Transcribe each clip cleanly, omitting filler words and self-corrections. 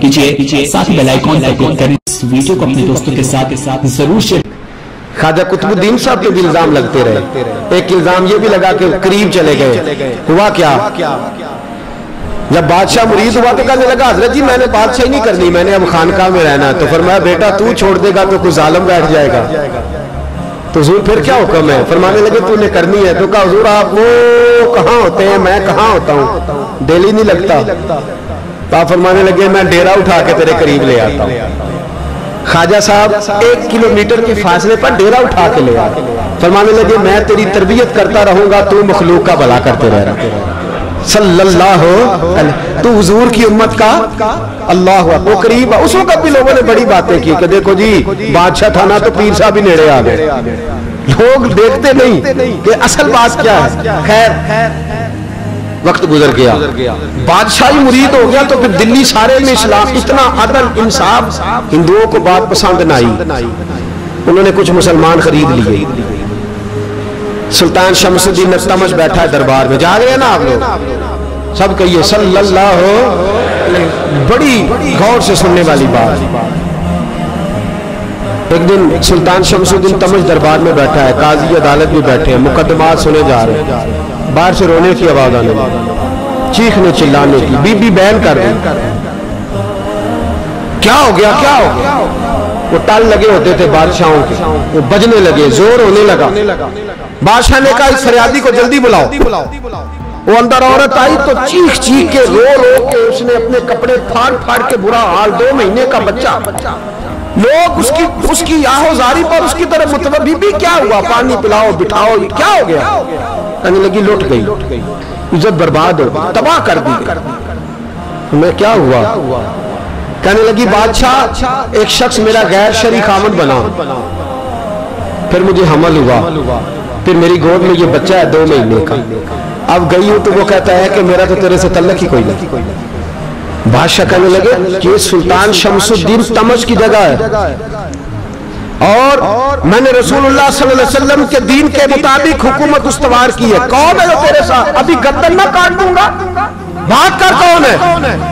Subscribe کیجئے، ساتھ bell icon پر click کریں، اس ویڈیو کو اپنے دوستوں کے ساتھ ضرور شیئر۔ خواجہ قطب الدین صاحب پہ بھی الزام لگتے رہے۔ ایک الزام یہ بھی لگا کہ قریب چلے گئے، ہوا کیا؟ جب بادشاہ مرید ہوا تو کہنے لگا حضرت جی میں نے بادشاہی نہیں کرنی، میں نے اب خانقاہ میں رہنا۔ تو فرمایا بیٹا تو چھوڑ دے گا تو کوئی ظالم بیٹھ جائے گا، تو حضور پھر کیا حکم ہے؟ فرمانے لگے تو نے کرنی ہے۔ تو کہا حضور آپ وہ کہاں ہوتے ہیں، میں کہاں ہوتا ہوں، دل ہی نہیں لگتا۔ تو آپ فرمانے لگے میں ڈیرا اٹھا کے تیرے قریب لے آتا ہوں۔ خواجہ صاحب 1 کلومیٹر کے فاصلے پر ڈیرا اٹھا کے لے آئے، فرمانے لگے میں تیری تربیت کرتا رہوں گا، تو مخلوق کا بھلا کرتے رہنا۔ صلی اللہ علیہ، تو حضور کی امت کا اللہ وہ قریب۔ اس وقت بھی لوگوں نے بڑی باتیں کی کہ دیکھو جی بادشاہ تھا نا تو پیر صاحب بھی نیڑے آ گئے۔ لوگ دیکھتے نہیں کہ اصل بات کیا ہے۔ خیر وقت گزر گیا، بادشاہی مرید ہو گیا، تو پھر دلی سارے میں اسلام اتنا عدل انصاف، ہندوؤں کو بات پسند نہ آئی، انہوں نے کچھ مسلمان خرید لیے۔ سلطان شمس الدین تمش بیٹھا ہے دربار میں، جا رہے ہیں نا آپ لوگ سب کہیے صلی اللہ علیہ، بڑی غور سے سننے والی بات۔ ایک دن سلطان شمس الدین تمش دربار میں بیٹھا ہے، قاضی عدالت بھی بیٹھے ہیں، مقدمات سنے جا رہے ہیں، باہر سے رونے کی آواز آنے لگی، چیخنے چلانے کی، بی بی بین کر دی۔ کیا ہو گیا کیا ہو گیا؟ وہ ٹال لگے ہوتے تھے بادشاہوں کے، وہ بجنے لگے، زور ہونے لگا۔ بادشاہ نے کہا اس فریادی کو جلدی بلاؤ۔ وہ اندر عورت آئی تو چیخ چیخ کے رو رو کے اس نے اپنے کپڑے پھاڑ پھاڑ کے برا حال، 2 مہینے کا بچہ، لوگ اس کی آہو زاری پر اس کی طرف متوجہ، بی بی کیا ہوا، پانی پلاؤ بٹھاؤ، کیا ہو گیا؟ کہنے لگی لٹ گئی، عزت برباد ہو گئی، تباہ کر دی گئی۔ میں کیا ہوا؟ کہنے لگی بادشاہ ایک شخص میرا غیر شرعی خامند بنا، پھر مجھے حمل ہوا، پھر میری گود میں یہ بچہ ہے 2 مہینے کا، اب گئی ہوں تو وہ کہتا ہے کہ میرا تو تیرے سے تعلق ہی کوئی نہیں۔ بادشاہ کہنے لگے یہ سلطان شمس الدین تمش کی جگہ ہے، اور میں نے رسول اللہ صلی اللہ علیہ وسلم کے دین کے مطابق حکومت استوار کی ہے، کون ہے جو تیرے ساتھ؟ ابھی گردن نہ کاٹ دوں گا، بات کر کون ہے؟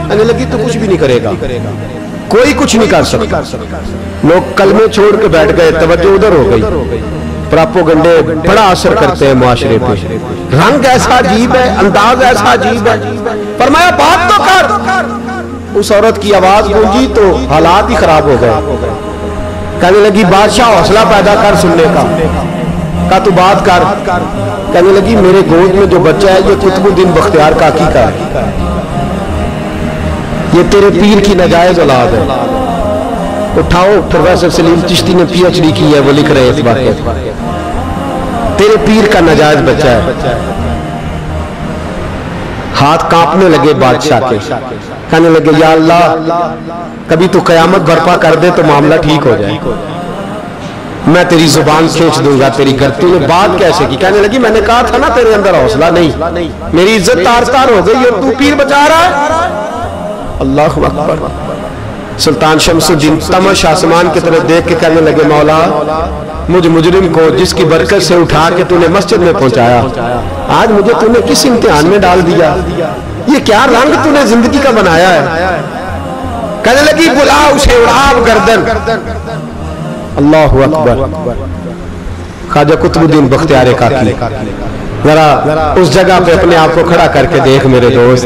کہنے لگی تو کچھ بھی نہیں کرے گا، کوئی کچھ نہیں کر سکتا۔ لوگ کلمے چھوڑ کے بیٹھ گئے، توجہ ادھر ہو گئی۔ پراپوگنڈے بڑا اثر کرتے ہیں معاشرے پہ، رنگ ایسا عجیب ہے، انداز ایسا عجیب ہے۔ فرمایا بات تو کر۔ اس عورت کی آواز گونجی تو حالات ہی خراب ہو گئے۔ کہنے لگی بادشاہ حوصلہ پیدا کر سننے کا، کہا تو بات کر۔ کہنے لگی میرے گود میں جو بچہ ہے یہ قطب الدین بختیار کاکی کا ہے، یہ تیرے پیر کی ناجائز اولاد ہے۔ اٹھاؤ، پروفیسر سلیم چشتی نے پی ایچ ڈی کی ہے، وہ لکھ رہے ہیں اس واقعے، تیرے پیر کا ناجائز بچہ ہے۔ ہاتھ کانپنے لگے بادشاہ کے، کہنے لگے یا اللہ کبھی تو قیامت برپا کر دے تو معاملہ ٹھیک ہو جائے، میں تیری زبان کھینچ دوں گا تیری گھر۔ تو نے بات کیسے کی؟ کہنے لگی میں نے کہا تھا نا تیرے اندر حوصلہ نہیں، میری عزت تار تار ہو گئی اور تو پیر بچا رہا ہے۔ اللہ اکبر۔ سلطان شمس الدین تمش آسمان کی طرف دیکھ کے کہنے لگے مولا مجھ مجرم کو جس کی برکت سے اٹھا کے تو نے مسجد میں پہنچایا، آج مجھے تو نے کس امتحان میں ڈال دیا؟ یہ کیا رنگ تو نے زندگی کا بنایا ہے؟ کہنے لگی بلا اسے، اڑاو گردن۔ اللہ اکبر۔ خواجہ قطب الدین بختیار کاکی، ذرا اس جگہ پہ اپنے آپ کو کھڑا کر کے دیکھ میرے دوست،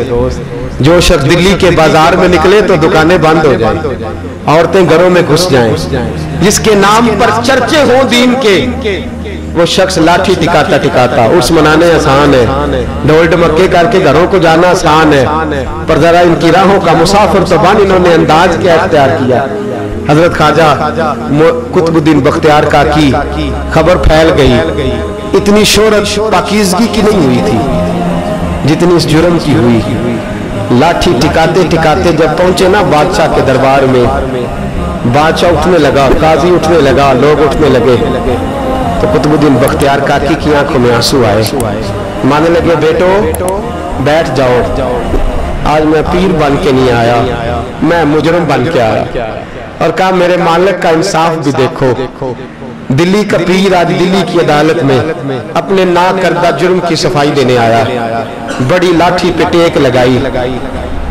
جو شخص دلی کے بازار میں نکلے تو دکانیں بند ہو جائیں، عورتیں گھروں میں گھس جائیں، جس کے نام پر چرچے ہوں دین کے، وہ شخص لاٹھی ٹکاتا ٹکاتا عرس منانے آسان ہے، ڈھول ڈمکے کر کے گھروں کو جانا آسان ہے، پر ذرا ان کی راہوں کا مسافر تو بن انہوں نے انداز کیا اختیار کیا۔ حضرت خواجہ قطب الدین بختیار کاکی، خبر پھیل گئی، اتنی شہرت پاکیزگی کی نہیں ہوئی تھی جتنی اس جرم کی ہوئی۔ لاٹھی ٹکاتے ٹکاتے جب پہنچے نا بادشاہ کے دربار میں، بادشاہ اٹھنے لگا، قاضی اٹھنے لگا، لوگ اٹھنے لگے، تو قطب الدین بختیار کاکی کی آنکھوں میں آنسو آئے، مانے لگے بیٹو بیٹھ جاؤ، آج میں پیر بن کے نہیں آیا، میں مجرم بن کے آیا۔ اور کہا میرے مالک کا انصاف بھی دیکھو، دلی کا پیر آج دلی کی عدالت میں اپنے نا کردہ جرم کی صفائی دینے آیا، بڑی لاٹھی پہ ٹیک لگائی،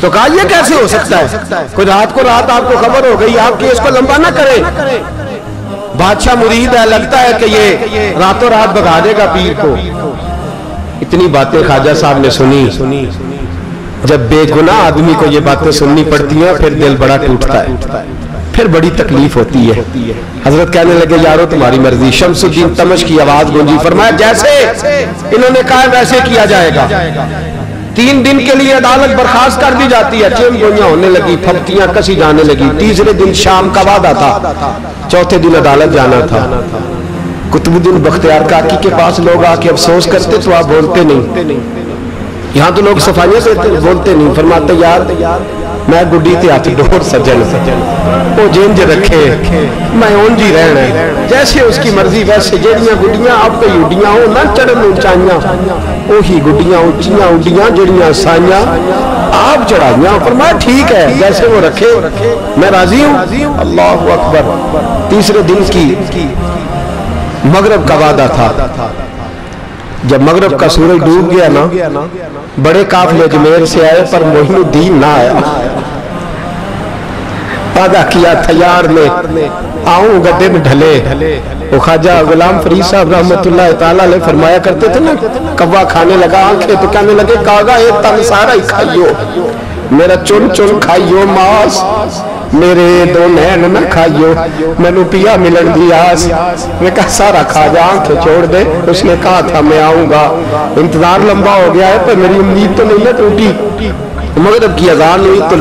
تو کہا یہ کیسے ہو سکتا ہے؟ کوئی رات کو رات آپ کو خبر ہو گئی، آپ کیس کو لمبا نہ کریں۔ بادشاہ مرید ہے، لگتا ہے کہ یہ راتوں رات بھگا دے گا پیر کو۔ اتنی باتیں خواجہ صاحب نے سنی۔ جب بے گناہ آدمی کو یہ باتیں سننی پڑتی ہیں پھر دل بڑا ٹوٹتا ہے، پھر بڑی تکلیف ہوتی ہے۔ حضرت کہنے لگے یارو تمہاری مرضی۔ شمس الدین تمش کی آواز گونجی، فرمایا جیسے انہوں نے کہا ویسے کیا جائے گا۔ 3 دن کے لیے عدالت برخاست کر دی جاتی ہے۔ چین گوئیاں ہونے لگی، پھپتیاں کسی جانے لگی۔ تیسرے دن شام کا وعدہ تھا، چوتھے دن عدالت جانا تھا۔ قطب الدین بختیار کاکی کے پاس لوگ آ کے افسوس کرتے تو آپ بولتے نہیں۔ یہاں تو لوگ صفائیوں سے بولتے نہیں، فرماتے یار میں گڈی تے ہاتھ ڈور سجن وہ جینج رکھے میں اونجی رہنا ہے، جیسے اس کی مرضی ویسے۔ جیڑیاں گڈیاں آپ پہ اڈیاں ہو نہ چڑھن اونچائیاں، وہی گڈیاں اونچیاں اڈیاں جڑیاں سائیاں آپ چڑھائیاں۔ فرمایا ٹھیک ہے جیسے وہ رکھے میں راضی ہوں۔ اللہ اکبر۔ تیسرے دن کی مغرب کا وعدہ تھا۔ جب مغرب کا سورج ڈوب گیا نا، بڑے قافلے اجمیر سے آئے پر معین الدین نہ آیا۔ وعدہ کیا تھا یار میں آؤں گا دن ڈھلے۔ وہ خواجہ غلام فرید صاحب رحمت اللہ تعالیٰ علیہ فرمایا کرتے تھے نا، کوا کھانے لگا آنکھیں تو کہنے لگے کاغا ایک تن سارا ہی کھائیو، میرا چن چن کھائیو ماس، میرے 2 نین نہ کھائیو، میں نو پیا ملن دی آس۔ میں کہا سارا کھا جا آنکھیں چھوڑ دے۔ اس نے کہا تھا میں آؤں گا، انتظار لمبا ہو گیا ہے پر میری امید تو نہیں نہ ٹوٹی۔ مغرب کی اذان ہوئی تو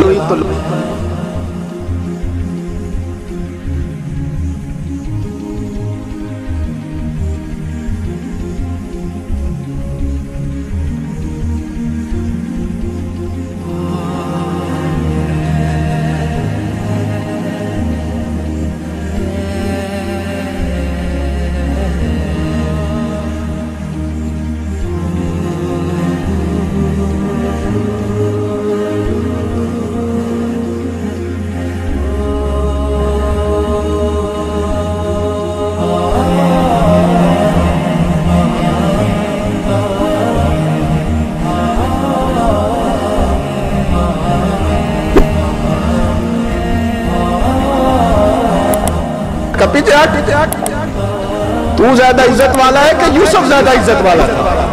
تو زیادہ عزت والا ہے کہ یوسف زیادہ عزت والا تھا؟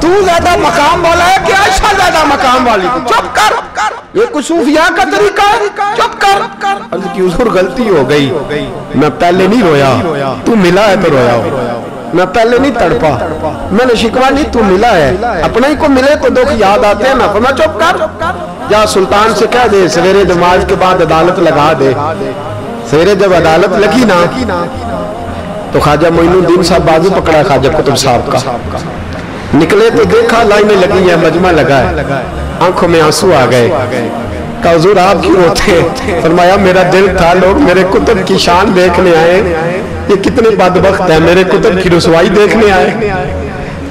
تو زیادہ مقام والا ہے کہ عائشہ زیادہ مقام والی تھی؟ چپ کر، یہ کچھ صوفیاء کا طریقہ ہے، چپ کر۔ عرض کی حضور غلطی ہو گئی، میں پہلے نہیں رویا، تو ملا ہے تو رویا ہو، میں پہلے نہیں تڑپا، میں نے شکوا نہیں، تو ملا ہے، اپنا ہی کو ملے تو دکھ یاد آتے ہیں نا۔ فرمایا چپ کر، جا سلطان سے کہہ دے سویرے نماز کے بعد عدالت لگا دے۔ سویرے جب عدالت لگی نا تو خواجہ معین الدین صاحب بازو پکڑا خواجہ قطب صاحب کا، نکلے تو دیکھا لائنیں لگی ہیں، مجمع لگا ہے، آنکھوں میں آنسو آ گئے۔ کہا حضور آپ کیوں روتے ہیں؟ فرمایا میرا دل تھا لوگ میرے قطب کی شان دیکھنے آئے، یہ کتنے بدبخت ہیں، میرے قطب کی رسوائی دیکھنے آئے،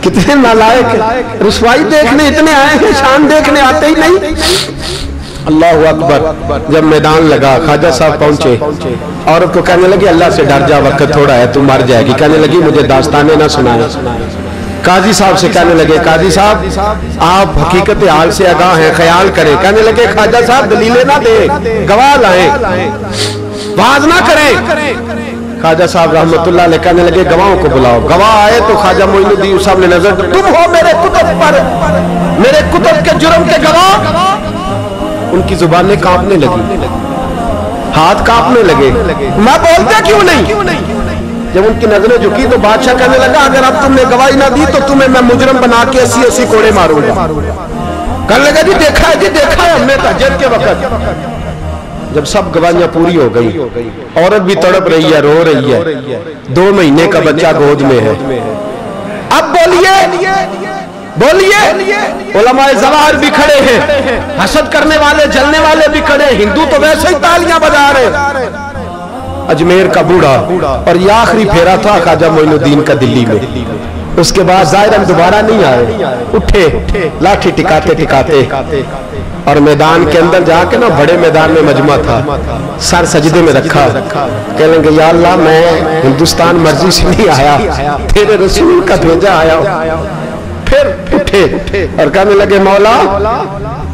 کتنے نالائق، رسوائی دیکھنے اتنے آئے ہیں، شان دیکھنے آتے ہی نہیں۔ اللہ اکبر۔ جب میدان لگا خواجہ صاحب پہنچے، عورت کو کہنے لگی اللہ سے ڈر جا، وقت تھوڑا ہے تو مر جائے گی۔ کہنے لگی مجھے داستانیں نہ سنائیں۔ قاضی صاحب سے کہنے لگے قاضی صاحب آپ حقیقت حال سے آگاہ ہیں، خیال کریں۔ کہنے لگے خواجہ صاحب دلیلیں نہ دیں، گواہ لائیں، واز نہ کریں۔ خواجہ صاحب رحمت اللہ علیہ کہنے لگے گواہوں کو بلاؤ۔ گواہ آئے تو خواجہ معین الدین صاحب نے نظر دی، تم ہو میرے کتب پر، میرے کتب کے جرم کے گواہ۔ ان کی زبانیں کانپنے لگی، ہاتھ کانپنے لگے، میں بولتے کیوں نہیں؟ جب ان کی نظریں جھکی تو بادشاہ کہنے لگا اگر اب تم نے گواہی نہ دی تو تمہیں میں مجرم بنا کے 80 کوڑے ماروں گا۔ کہنے لگا جی دیکھا ہے ہم نے تہجد کے وقت۔ جب سب گواہیاں پوری ہو گئی، عورت بھی تڑپ رہی ہے، رو رہی ہے، 2 مہینے کا بچہ گود میں ہے۔ اب بولیے، علماء زوار بھی کھڑے ہیں، حسد کرنے والے جلنے والے بھی کھڑے، ہندو تو ویسے ہی تالیاں بجا رہے۔ اجمیر کا بوڑھا، اور یہ آخری پھیرا تھا خواجہ معین الدین کا دلی میں۔ اس کے بعد ظاہر ہم دوبارہ نہیں آئے، اٹھے لاٹھی ٹکاتے اور میدان کے اندر جا کے نا بڑے میدان میں مجمع تھا، سر سجدے میں رکھا، کہنے لگے یا اللہ میں ہندوستان مرضی سے نہیں آیا، تیرے رسول کا بھیجا آیا۔ پھر اٹھے اور کہنے لگے مولا